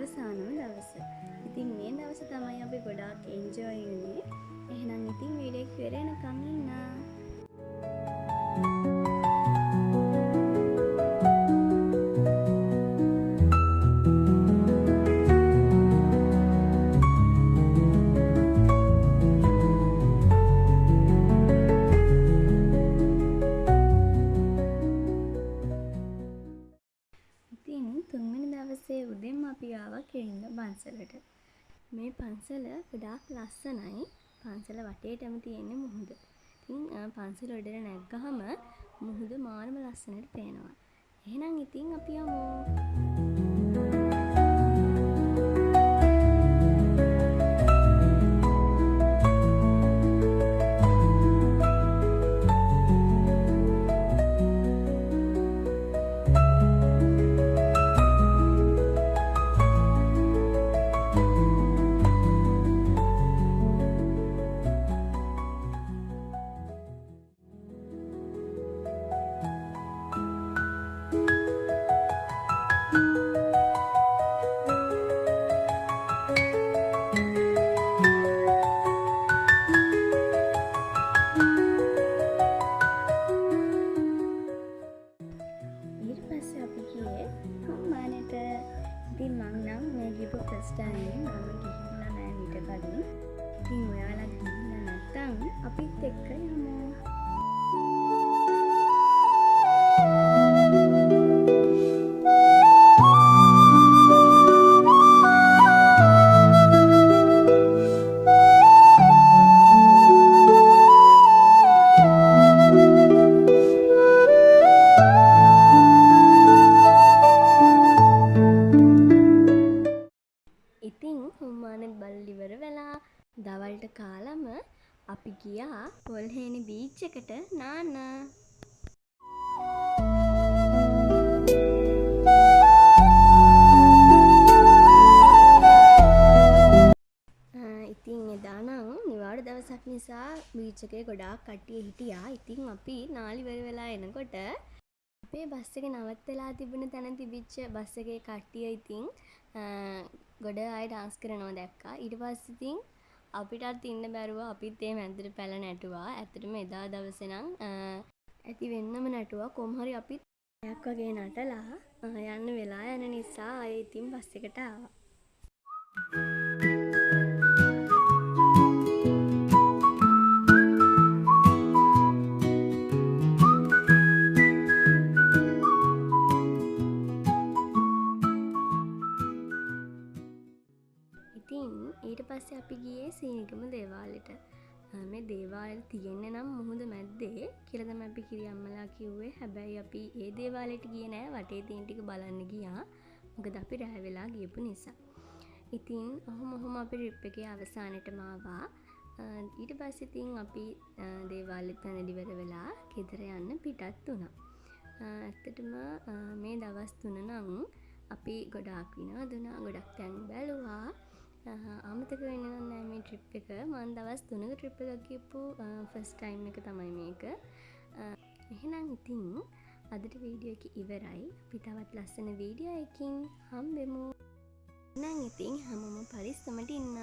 අවසානම දවස. ඉතින් මේ දවස තමයි අපි ගොඩාක් එන්ජොයි වුණේ. එහෙනම් ඉතින් වීඩියෝ එක ඉවර වෙනකන් ඉන්න. තුන්වෙනි දවසේ උදේම අපි ආවා කිරින්ග පන්සලට. මේ පන්සල ගොඩාක් ලස්සනයි. පන්සල වටේටම තියෙන්නේ මුහුද. ඉතින් පන්සල උඩට නැග්ගහම මුහුද මාරම ලස්සනට පේනවා. එහෙනම් ඉතින් අපි යමු. ඉතින් මං නම් මේ ගිහපු ෆස්ට් ටයිම් මම ගිහිල්ලා නෑ ඊට කලින්. ඉතින් ඔයාලා ගිහිල්ලා නැත්නම් අපිත් එක්ක යමු. ඉතින් හුම්මානෙත් බලලා ඉවර වෙලා දවල්ට කාලම අපි ගියා පොල්හේනේ බීච් එකට නාන්න. ඉතින් එදා නම් නිවාඩු දවසක් නිසා බීච් එකේ ගොඩාක් කට්ටිය හිටියා. ඉතින් අපි නාලි ඉවර වෙලා එනකොට අපේ බස් එක නවත්තලා තිබුණ තැන තිබිච්ච බස් එකේ කට්ටිය ඉතින් ගොඩ අය ඩාන්ස් කරනවා දැක්කා. ඊට පස්සේ ඉතින් අපිටත් ඉන්න බැරුව අපිත් ඒ මැද්දට පැල නැටුවා. ඇත්තටම එදා දවසේ නම් ඇති වෙන්නම නැටුවා. කොහොම හරි අපිත් පැයක් වගේ නටලා යන්න වෙලා යන නිසා ආයේ ඉතින් බස් එකට ආවා. ඉතින් ඊට පස්සේ අපි ගියේ සීනිගම දේවාලෙට. මේ දේවාලෙ තියෙන්නේ නම් මුහුද මැද්දේ කියලා තමයි අපි කිරි අම්මලා කිව්වේ. හැබැයි අපි ඒ දේවාලෙට ගියේ නෑ. වටේ තියෙන ටික බලන්න ගියා. මොකද අපි රැ වෙලා ගියපු නිසා. ඉතින් ඔහොම අපි ට්‍රිප් එකේ අවසානෙටම ආවා. ඊට පස්සේ ඉතින් අපි දේවාලෙත් වැඳලා ඉවර වෙලා ගෙදර යන්න පිටත් වුණා. ඇත්තටම මේ දවස් 3 නම් අපි ගොඩාක් විනෝදුනා. ගොඩක් තැන් බැලුවා. අමතක වෙන්නේ නැහැ මේ ට්‍රිප් එක. මම දවස් 3ක ට්‍රිප් එකක් ගිහපු ෆස්ට් ටයිම් එක තමයි මේක. එහෙනම් ඉතින් අදට වීඩියෝ එක ඉවරයි. අපි තවත් ලස්සන වීඩියෝ එකකින් හම්බෙමු. එහෙනම් ඉතින් හැමෝම පරිස්සමට ඉන්න.